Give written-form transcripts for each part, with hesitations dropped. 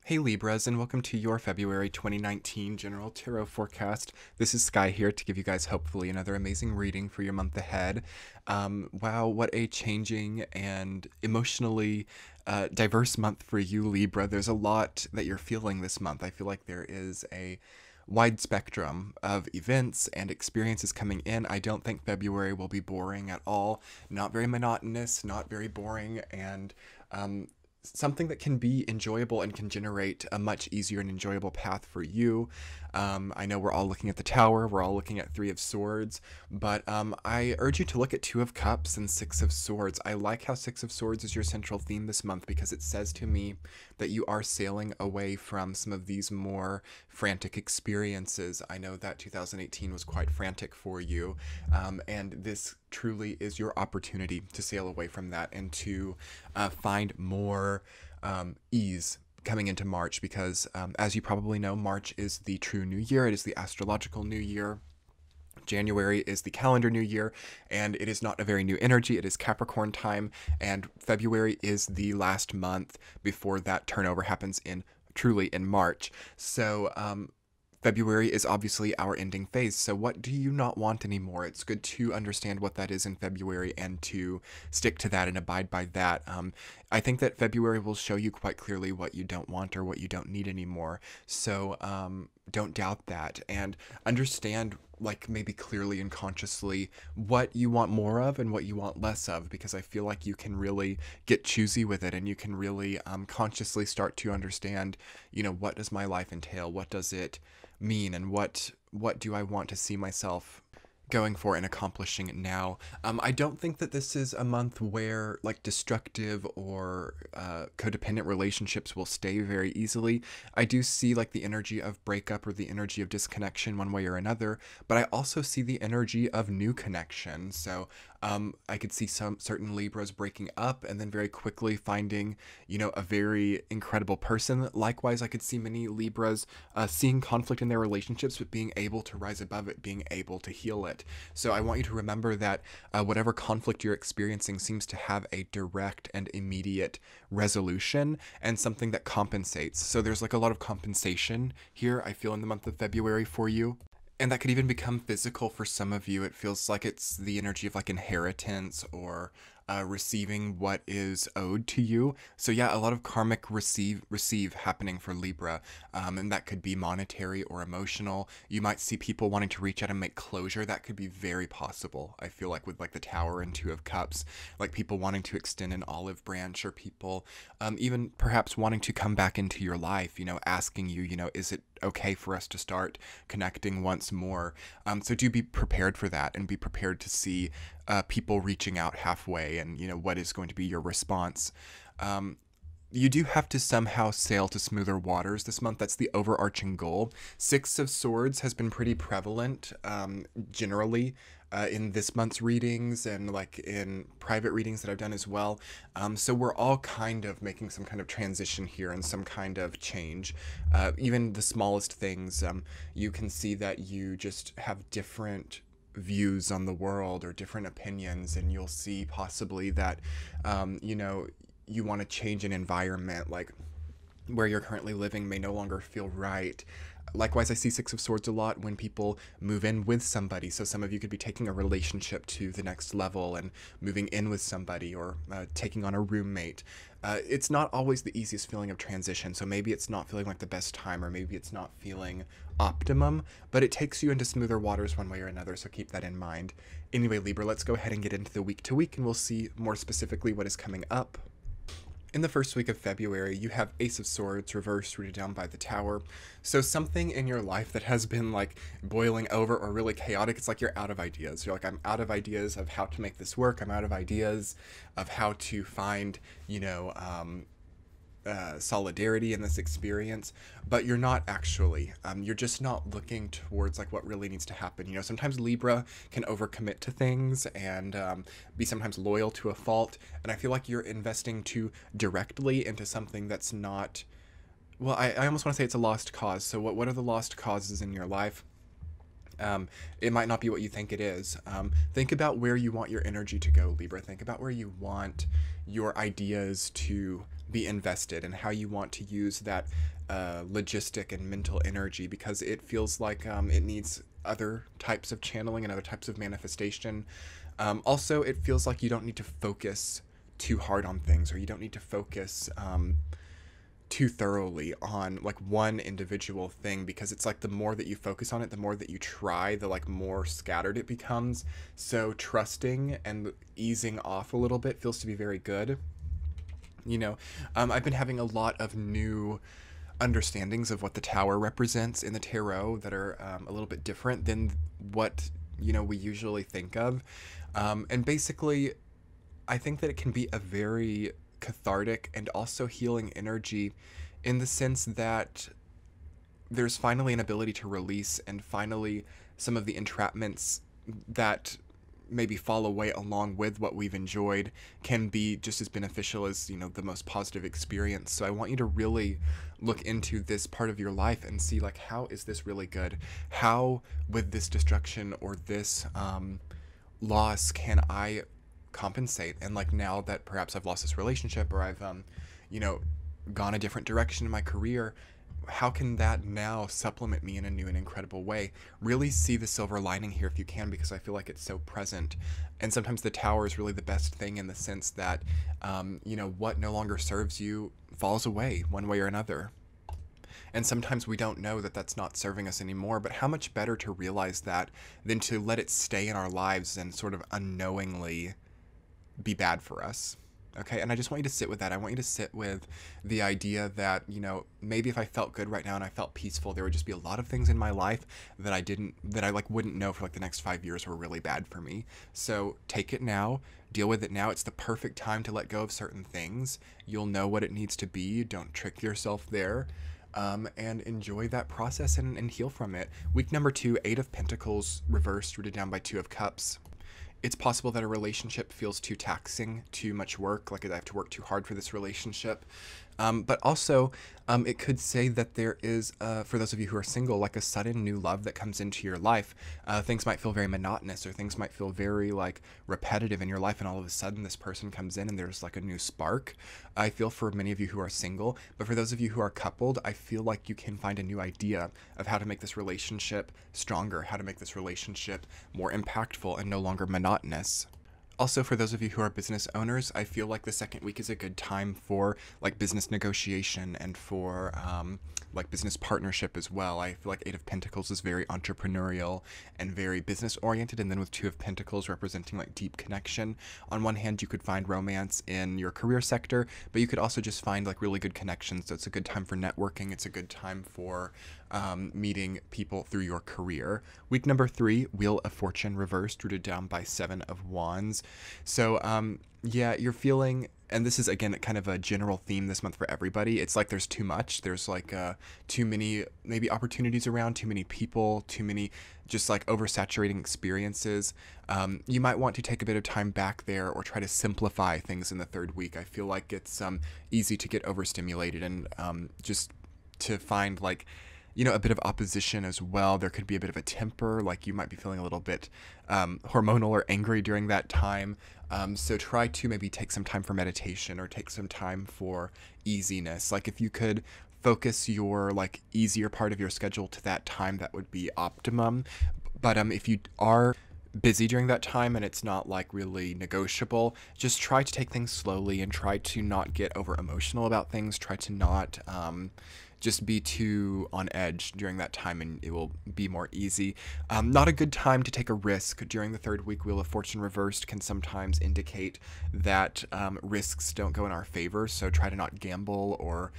Hey Libras, and welcome to your February 2019 General Tarot Forecast. This is Sky here to give you guys hopefully another amazing reading for your month ahead. Wow, what a changing and emotionally diverse month for you, Libra. There's a lot that you're feeling this month. I feel like there is a wide spectrum of events and experiences coming in. I don't think February will be boring at all. Not very monotonous, not very boring, and something that can be enjoyable and can generate a much easier and enjoyable path for you. I know we're all looking at the Tower, we're all looking at Three of Swords, but I urge you to look at Two of Cups and Six of Swords. I like how Six of Swords is your central theme this month because it says to me that you are sailing away from some of these more frantic experiences. I know that 2018 was quite frantic for you, and this truly is your opportunity to sail away from that and to find more ease coming into March because, as you probably know, March is the true new year. It is the astrological new year. January is the calendar new year, and it is not a very new energy. It is Capricorn time, and February is the last month before that turnover happens truly in March. So, February is obviously our ending phase, so what do you not want anymore? It's good to understand what that is in February and to stick to that and abide by that. I think that February will show you quite clearly what you don't want or what you don't need anymore, so don't doubt that, and understand, like, maybe clearly and consciously what you want more of and what you want less of, because I feel like you can really get choosy with it, and you can really consciously start to understand, what does my life entail? What does it mean? And what do I want to see myself going for and accomplishing now? I don't think that this is a month where like destructive or codependent relationships will stay very easily. I do see like the energy of breakup or the energy of disconnection one way or another, but I also see the energy of new connection. So I could see some certain Libras breaking up and then very quickly finding, a very incredible person. Likewise, I could see many Libras seeing conflict in their relationships, but being able to rise above it, being able to heal it. So I want you to remember that whatever conflict you're experiencing seems to have a direct and immediate resolution and something that compensates. So there's like a lot of compensation here, I feel, in the month of February for you. And that could even become physical for some of you. It feels like it's the energy of like inheritance or receiving what is owed to you. So yeah, a lot of karmic receive happening for Libra, and that could be monetary or emotional. You might see people wanting to reach out and make closure. That could be very possible. I feel like with like the Tower and Two of Cups, like people wanting to extend an olive branch, or people even perhaps wanting to come back into your life, asking you, is it okay for us to start connecting once more? So do be prepared for that, and be prepared to see people reaching out halfway, and what is going to be your response. You do have to somehow sail to smoother waters this month. That's the overarching goal. Six of Swords has been pretty prevalent generally in this month's readings and like in private readings that I've done as well. So we're all kind of making some kind of transition here and some kind of change. Even the smallest things, you can see that you just have different views on the world or different opinions, and you'll see possibly that you want to change an environment, like where you're currently living may no longer feel right. Likewise, I see Six of Swords a lot when people move in with somebody. So some of you could be taking a relationship to the next level and moving in with somebody, or taking on a roommate. It's not always the easiest feeling of transition. So maybe it's not feeling like the best time, or maybe it's not feeling optimum, but it takes you into smoother waters one way or another. So keep that in mind. Anyway, Libra, let's go ahead and get into the week to week, and we'll see more specifically what is coming up. In the first week of February, you have Ace of Swords reversed, rooted down by the Tower. So something in your life that has been like boiling over or really chaotic, it's like you're out of ideas. You're like, I'm out of ideas of how to make this work. I'm out of ideas of how to find, solidarity in this experience, but you're not actually. You're just not looking towards like what really needs to happen. Sometimes Libra can overcommit to things and be sometimes loyal to a fault, and I feel like you're investing too directly into something that's not, well, I almost want to say it's a lost cause. So what are the lost causes in your life? Um, it might not be what you think it is. Think about where you want your energy to go, Libra. Think about where you want your ideas to be invested and how you want to use that logistic and mental energy, because it feels like it needs other types of channeling and other types of manifestation. Also, it feels like you don't need to focus too hard on things, or you don't need to focus too thoroughly on like one individual thing, because it's like the more that you focus on it, the more that you try, the like more scattered it becomes. So trusting and easing off a little bit feels to be very good. I've been having a lot of new understandings of what the tower represents in the tarot that are a little bit different than what we usually think of. And basically, I think that it can be a very cathartic and also healing energy, in the sense that there's finally an ability to release, and finally some of the entrapments that maybe fall away along with what we've enjoyed can be just as beneficial as the most positive experience. So I want you to really look into this part of your life and see, like, how is this really good? How, with this destruction or this loss, can I compensate? And like, now that perhaps I've lost this relationship, or I've gone a different direction in my career, how can that now supplement me in a new and incredible way? Really see the silver lining here if you can, because I feel like it's so present. And sometimes the tower is really the best thing, in the sense that what no longer serves you falls away one way or another. And sometimes we don't know that that's not serving us anymore, but how much better to realize that than to let it stay in our lives and sort of unknowingly be bad for us. Okay, and I just want you to sit with that. I want you to sit with the idea that, maybe if I felt good right now and I felt peaceful, there would just be a lot of things in my life that I like wouldn't know for like the next 5 years were really bad for me. So take it now, deal with it now. It's the perfect time to let go of certain things. You'll know what it needs to be. Don't trick yourself there. And enjoy that process and heal from it. Week number 2, 8 of Pentacles reversed, rooted down by 2 of Cups. It's possible that a relationship feels too taxing, too much work, like I have to work too hard for this relationship. But also, it could say that there is, for those of you who are single, like a sudden new love that comes into your life. Things might feel very monotonous, or things might feel very like repetitive in your life, and all of a sudden this person comes in and there's like a new spark. I feel for many of you who are single, but for those of you who are coupled, I feel like you can find a new idea of how to make this relationship stronger, how to make this relationship more impactful and no longer monotonous. Also, for those of you who are business owners, I feel like the second week is a good time for like business negotiation and for like business partnership as well. I feel like 8 of Pentacles is very entrepreneurial and very business oriented, and then with 2 of Pentacles representing like deep connection. On one hand, you could find romance in your career sector, but you could also just find like really good connections. So it's a good time for networking. It's a good time for meeting people through your career. Week number 3, Wheel of Fortune reversed, rooted down by 7 of Wands. So yeah, you're feeling, and this is again kind of a general theme this month for everybody, it's like there's too much. There's like too many maybe opportunities around, too many people, too many just like oversaturating experiences. You might want to take a bit of time back there, or try to simplify things in the 3rd week. I feel like it's easy to get overstimulated, and just to find like a bit of opposition as well. There could be a bit of a temper, like you might be feeling a little bit hormonal or angry during that time. So try to maybe take some time for meditation, or take some time for easiness. Like if you could focus your like easier part of your schedule to that time, that would be optimum. But if you are busy during that time and it's not like really negotiable, just try to take things slowly and try to not get over emotional about things. Try to not just be too on edge during that time, and it will be more easy. Not a good time to take a risk during the 3rd week. Wheel of Fortune reversed can sometimes indicate that risks don't go in our favor, so try to not gamble or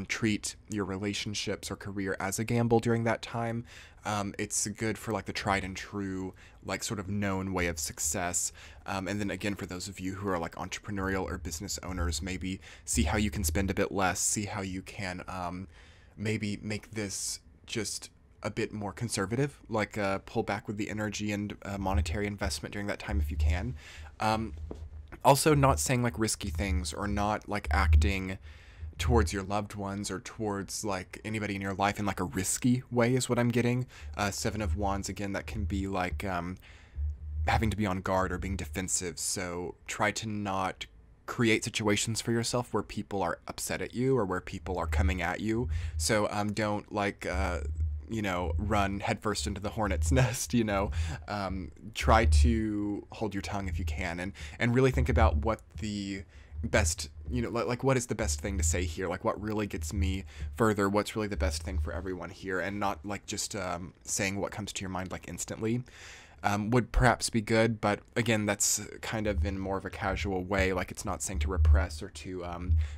treat your relationships or career as a gamble during that time. It's good for like the tried and true, like sort of known way of success. And then again, for those of you who are like entrepreneurial or business owners, maybe see how you can spend a bit less, see how you can maybe make this just a bit more conservative, like pull back with the energy and monetary investment during that time if you can. Also, not saying like risky things, or not like acting towards your loved ones or towards like anybody in your life in like a risky way is what I'm getting. Seven of Wands, again, that can be like having to be on guard or being defensive. So try to not create situations for yourself where people are upset at you or where people are coming at you. So don't like run headfirst into the hornet's nest. Try to hold your tongue if you can, and really think about what the best, like what is the best thing to say here, like what really gets me further, what's really the best thing for everyone here, and not like just saying what comes to your mind like instantly. Would perhaps be good, but again, that's kind of in more of a casual way. Like it's not saying to repress or to,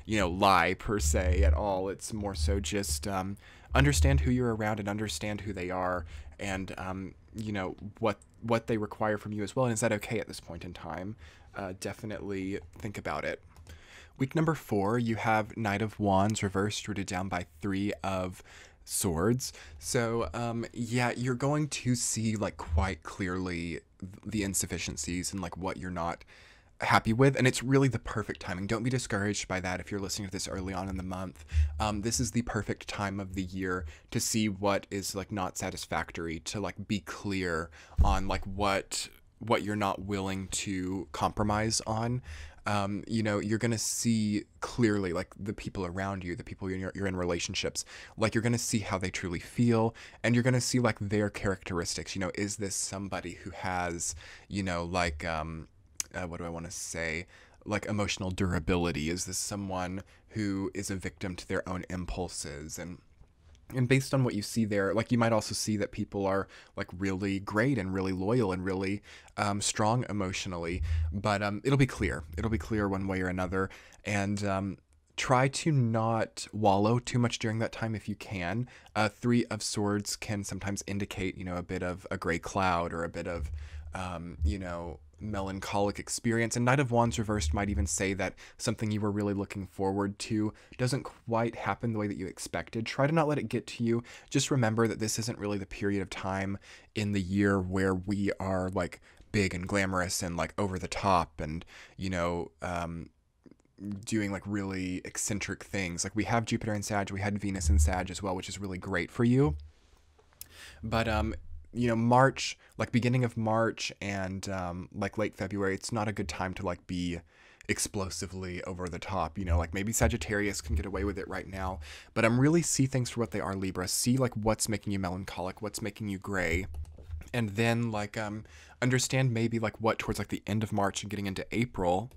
lie per se at all. It's more so just understand who you're around and understand who they are, and what they require from you as well. And is that okay at this point in time? Definitely think about it. Week number 4, you have Knight of Wands reversed, rooted down by 3 of Swords. So yeah, you're going to see like quite clearly the insufficiencies and like what you're not happy with, and it's really the perfect timing. Don't be discouraged by that if you're listening to this early on in the month. This is the perfect time of the year to see what is like not satisfactory, to like be clear on like what you're not willing to compromise on. You're going to see clearly like the people around you, the people you're in relationships, like you're going to see how they truly feel, and you're going to see like their characteristics. Is this somebody who has, what do I want to say? Like emotional durability? Is this someone who is a victim to their own impulses? And based on what you see there, like you might also see that people are like really great and really loyal and really strong emotionally, but it'll be clear. It'll be clear one way or another. And try to not wallow too much during that time if you can. 3 of Swords can sometimes indicate, a bit of a gray cloud or a bit of, melancholic experience. And Knight of Wands reversed might even say that something you were really looking forward to doesn't quite happen the way that you expected. Try to not let it get to you. Just remember that this isn't really the period of time in the year where we are like big and glamorous and like over the top and doing like really eccentric things. Like we have Jupiter in Sag, we had Venus in Sag as well, which is really great for you. But March, like beginning of March and like late February, it's not a good time to like be explosively over the top. Like maybe Sagittarius can get away with it right now, but really see things for what they are, Libra. See like what's making you melancholic, what's making you gray, and then like understand maybe like what towards like the end of March and getting into April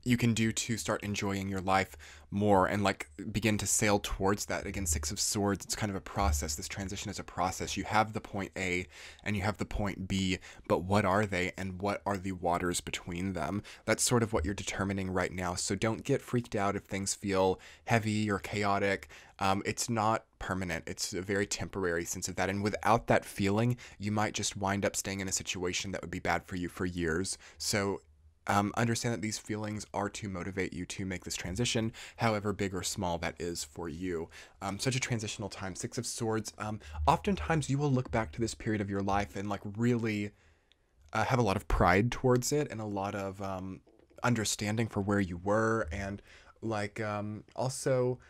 you can do to start enjoying your life more and like begin to sail towards that. Again, 6 of Swords, it's kind of a process. This transition is a process. You have the point A and you have the point B, but what are they and what are the waters between them? That's sort of what you're determining right now. So don't get freaked out if things feel heavy or chaotic. It's not permanent. It's a very temporary sense of that. And without that feeling, you might just wind up staying in a situation that would be bad for you for years. So understand that these feelings are to motivate you to make this transition, however big or small that is for you. Such a transitional time. 6 of Swords. Oftentimes you will look back to this period of your life and like really have a lot of pride towards it and a lot of understanding for where you were, and like also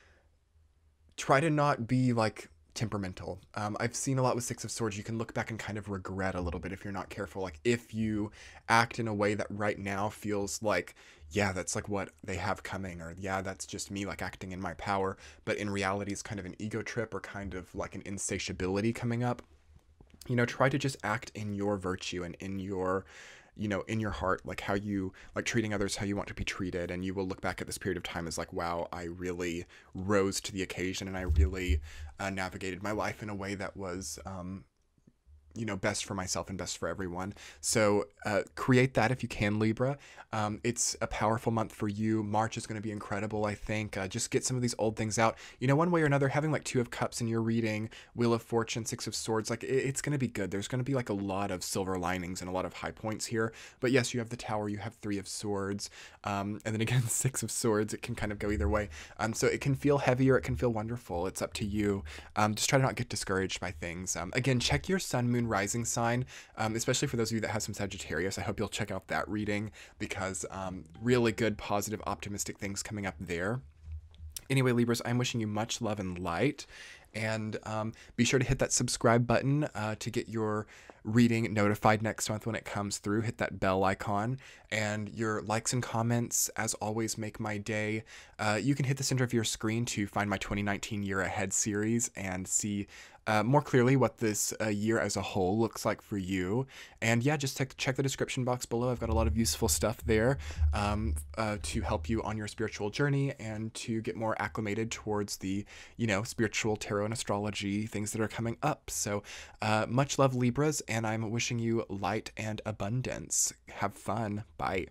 try to not be like temperamental. I've seen a lot with 6 of Swords. You can look back and kind of regret a little bit if you're not careful. Like if you act in a way that right now feels like, yeah, that's like what they have coming, or yeah, that's just me like acting in my power, but in reality it's kind of an ego trip or kind of like an insatiability coming up. Try to just act in your virtue and in your in your heart, like how you like treating others, how you want to be treated. And you will look back at this period of time as like, wow, I really rose to the occasion and I really navigated my life in a way that was, best for myself and best for everyone. So create that if you can, Libra. It's a powerful month for you. March is going to be incredible, I think. Just get some of these old things out. One way or another, having like 2 of Cups in your reading, Wheel of Fortune, 6 of Swords, like it's going to be good. There's going to be like a lot of silver linings and a lot of high points here. But yes, you have the Tower, you have 3 of Swords, and then again, 6 of Swords. It can kind of go either way. So it can feel heavy or it can feel wonderful. It's up to you. Just try to not get discouraged by things. Again, check your Sun, Moon, Rising sign, especially for those of you that have some Sagittarius. I hope you'll check out that reading because really good, positive, optimistic things coming up there. Anyway, Libras, I'm wishing you much love and light. And be sure to hit that subscribe button to get your reading notified next month when it comes through. Hit that bell icon. And your likes and comments, as always, make my day. You can hit the center of your screen to find my 2019 Year Ahead series and see more clearly what this year as a whole looks like for you. And yeah, just check the description box below. I've got a lot of useful stuff there to help you on your spiritual journey and to get more acclimated towards the, spiritual tarot and astrology things that are coming up. So much love, Libras, and I'm wishing you light and abundance. Have fun. Bye.